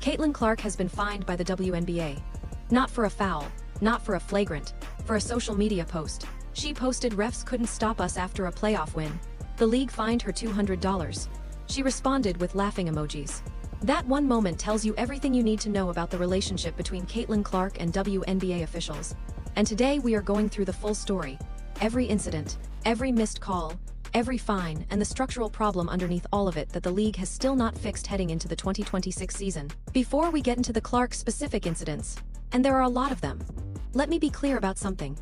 Caitlin Clark has been fined by the WNBA. Not for a foul, not for a flagrant, for a social media post. She posted "Refs couldn't stop us after a playoff win." The league fined her $200. She responded with laughing emojis. That one moment tells you everything you need to know about the relationship between Caitlin Clark and WNBA officials. And today we are going through the full story. Every incident, every missed call, every fine, and the structural problem underneath all of it that the league has still not fixed heading into the 2026 season. Before we get into the Clark-specific incidents, and there are a lot of them, let me be clear about something.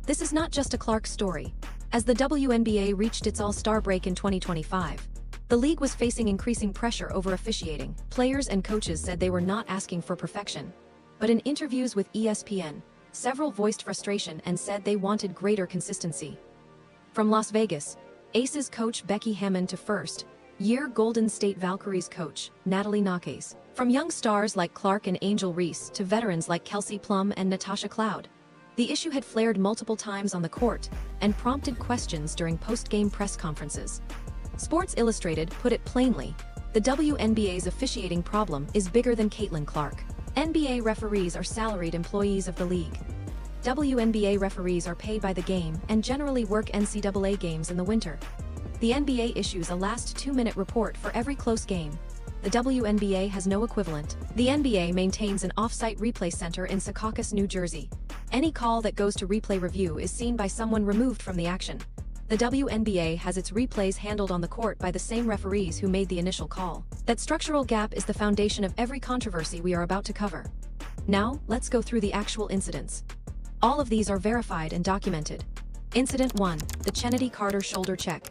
This is not just a Clark story. As the WNBA reached its All-Star break in 2025, the league was facing increasing pressure over officiating. Players and coaches said they were not asking for perfection. But in interviews with ESPN, several voiced frustration and said they wanted greater consistency. From Las Vegas, Aces coach Becky Hammon to first-year Golden State Valkyries coach Natalie Nakes. From young stars like Clark and Angel Reese to veterans like Kelsey Plum and Natasha Cloud. The issue had flared multiple times on the court and prompted questions during post-game press conferences. Sports Illustrated put it plainly, the WNBA's officiating problem is bigger than Caitlin Clark. NBA referees are salaried employees of the league. WNBA referees are paid by the game and generally work NCAA games in the winter. The NBA issues a last 2-minute report for every close game. The WNBA has no equivalent. The NBA maintains an off-site replay center in Secaucus, New Jersey. Any call that goes to replay review is seen by someone removed from the action. The WNBA has its replays handled on the court by the same referees who made the initial call. That structural gap is the foundation of every controversy we are about to cover. Now, let's go through the actual incidents. All of these are verified and documented. Incident 1, the Chennedy Carter shoulder check.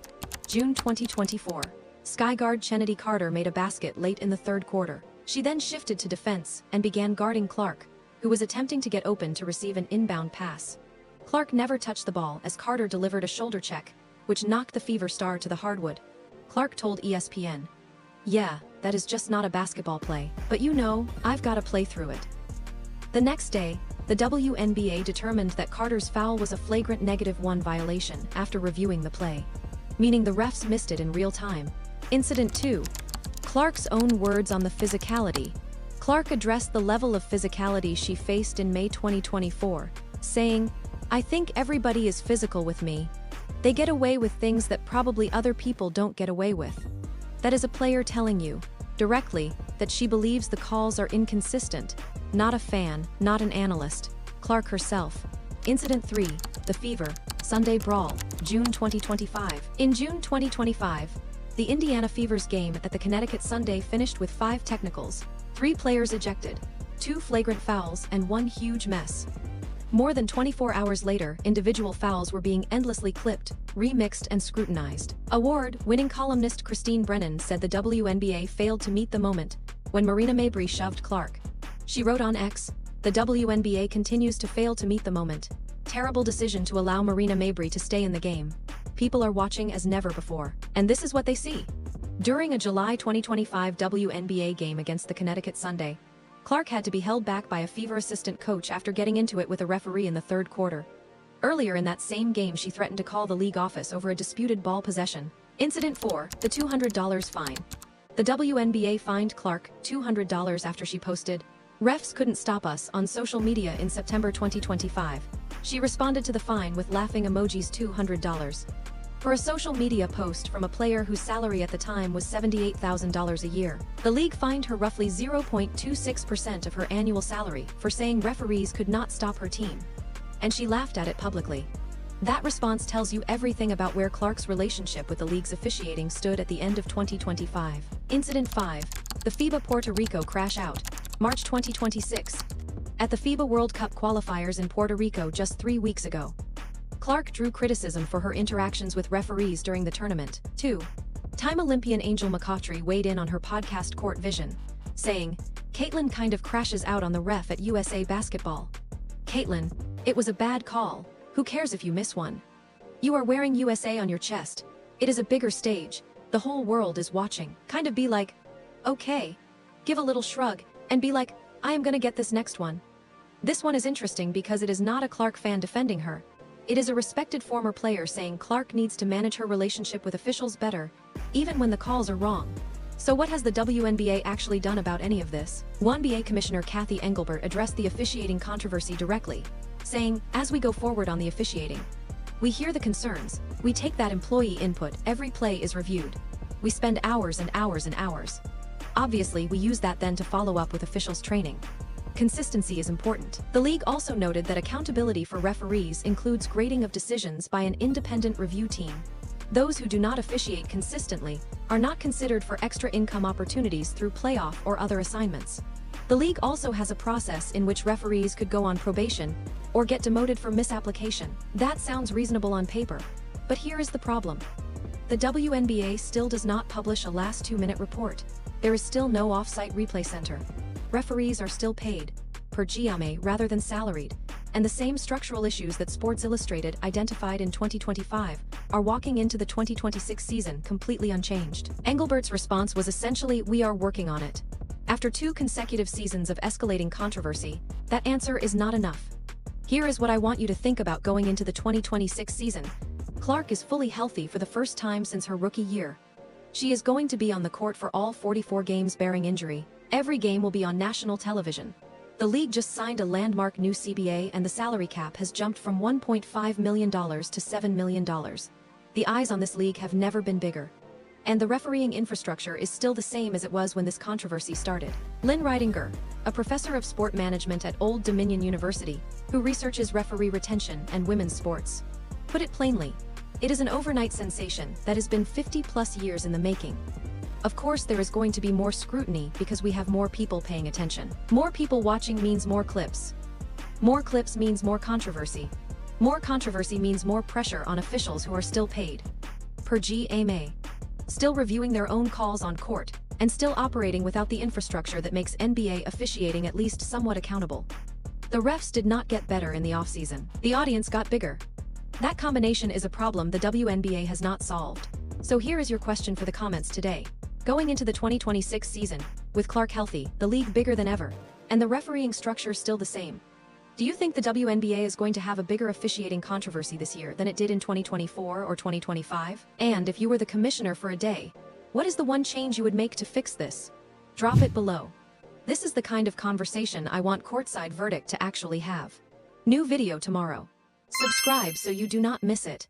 June 2024. Skyguard Chennedy Carter made a basket late in the third quarter. She then shifted to defense and began guarding Clark, who was attempting to get open to receive an inbound pass. Clark never touched the ball as Carter delivered a shoulder check, which knocked the Fever star to the hardwood. Clark told ESPN, "Yeah, that is just not a basketball play, but you know, I've got to play through it." The next day, the WNBA determined that Carter's foul was a flagrant -1 violation after reviewing the play, meaning the refs missed it in real time. Incident 2. Clark's own words on the physicality. Clark addressed the level of physicality she faced in May 2024, saying, "I think everybody is physical with me. They get away with things that probably other people don't get away with." That is a player telling you, directly, that she believes the calls are inconsistent. Not a fan, not an analyst. Clark herself. Incident 3, the Fever, Sunday Brawl, June 2025. In June 2025, the Indiana Fever's game at the Connecticut Sunday finished with 5 technicals, 3 players ejected, 2 flagrant fouls, and 1 huge mess. More than 24 hours later, individual fouls were being endlessly clipped, remixed, and scrutinized. Award-winning columnist Christine Brennan said the WNBA failed to meet the moment when Marina Mabrey shoved Clark. She wrote on X, "The WNBA continues to fail to meet the moment. Terrible decision to allow Marina Mabrey to stay in the game. People are watching as never before, and this is what they see." During a July 2025 WNBA game against the Connecticut Sunday, Clark had to be held back by a Fever assistant coach after getting into it with a referee in the third quarter. Earlier in that same game, she threatened to call the league office over a disputed ball possession. Incident 4, the $200 fine. The WNBA fined Clark $200 after she posted, "Refs couldn't stop us" on social media in September 2025. She responded to the fine with laughing emojis $200. For a social media post from a player whose salary at the time was $78,000 a year, the league fined her roughly 0.26% of her annual salary for saying referees could not stop her team. And she laughed at it publicly. That response tells you everything about where Clark's relationship with the league's officiating stood at the end of 2025. Incident 5, the FIBA Puerto Rico crash out, March 2026. At the FIBA World Cup qualifiers in Puerto Rico just 3 weeks ago, Clark drew criticism for her interactions with referees during the tournament. 2. Time Olympian Angel McCoughtry weighed in on her podcast Court Vision, saying, "Caitlin kind of crashes out on the ref at USA Basketball. Caitlin, it was a bad call. Who cares if you miss one? You are wearing USA on your chest. It is a bigger stage. The whole world is watching." Kind of be like, "Okay." Give a little shrug, and be like, "I am gonna get this next one." This one is interesting because it is not a Clark fan defending her. It is a respected former player saying Clark needs to manage her relationship with officials better, even when the calls are wrong. So what has the WNBA actually done about any of this? WNBA Commissioner Kathy Engelbert addressed the officiating controversy directly, saying, "As we go forward on the officiating, we hear the concerns, we take that employee input, every play is reviewed. We spend hours and hours and hours. Obviously, we use that then to follow up with officials training. Consistency is important." The league also noted that accountability for referees includes grading of decisions by an independent review team. Those who do not officiate consistently are not considered for extra income opportunities through playoff or other assignments. The league also has a process in which referees could go on probation or get demoted for misapplication. That sounds reasonable on paper. But here is the problem. The WNBA still does not publish a last 2-minute report. There is still no off-site replay center. Referees are still paid per GMA rather than salaried, and the same structural issues that Sports Illustrated identified in 2025 are walking into the 2026 season completely unchanged. Engelbert's response was essentially, "We are working on it." After 2 consecutive seasons of escalating controversy, that answer is not enough. Here is what I want you to think about going into the 2026 season. Clark is fully healthy for the first time since her rookie year. She is going to be on the court for all 44 games barring injury. Every game will be on national television. The league just signed a landmark new CBA and the salary cap has jumped from $1.5 million to $7 million. The eyes on this league have never been bigger. And the refereeing infrastructure is still the same as it was when this controversy started. Lynn Reidinger, a professor of sport management at Old Dominion University, who researches referee retention and women's sports, put it plainly, it is an overnight sensation that has been 50+ years in the making. Of course, there is going to be more scrutiny because we have more people paying attention. More people watching means more clips. More clips means more controversy. More controversy means more pressure on officials who are still paid per GMA, still reviewing their own calls on court, and still operating without the infrastructure that makes NBA officiating at least somewhat accountable. The refs did not get better in the offseason. The audience got bigger. That combination is a problem the WNBA has not solved. So here is your question for the comments today. Going into the 2026 season, with Clark healthy, the league bigger than ever, and the refereeing structure still the same, do you think the WNBA is going to have a bigger officiating controversy this year than it did in 2024 or 2025? And if you were the commissioner for a day, what is the one change you would make to fix this? Drop it below. This is the kind of conversation I want Courtside Verdict to actually have. New video tomorrow. Subscribe so you do not miss it.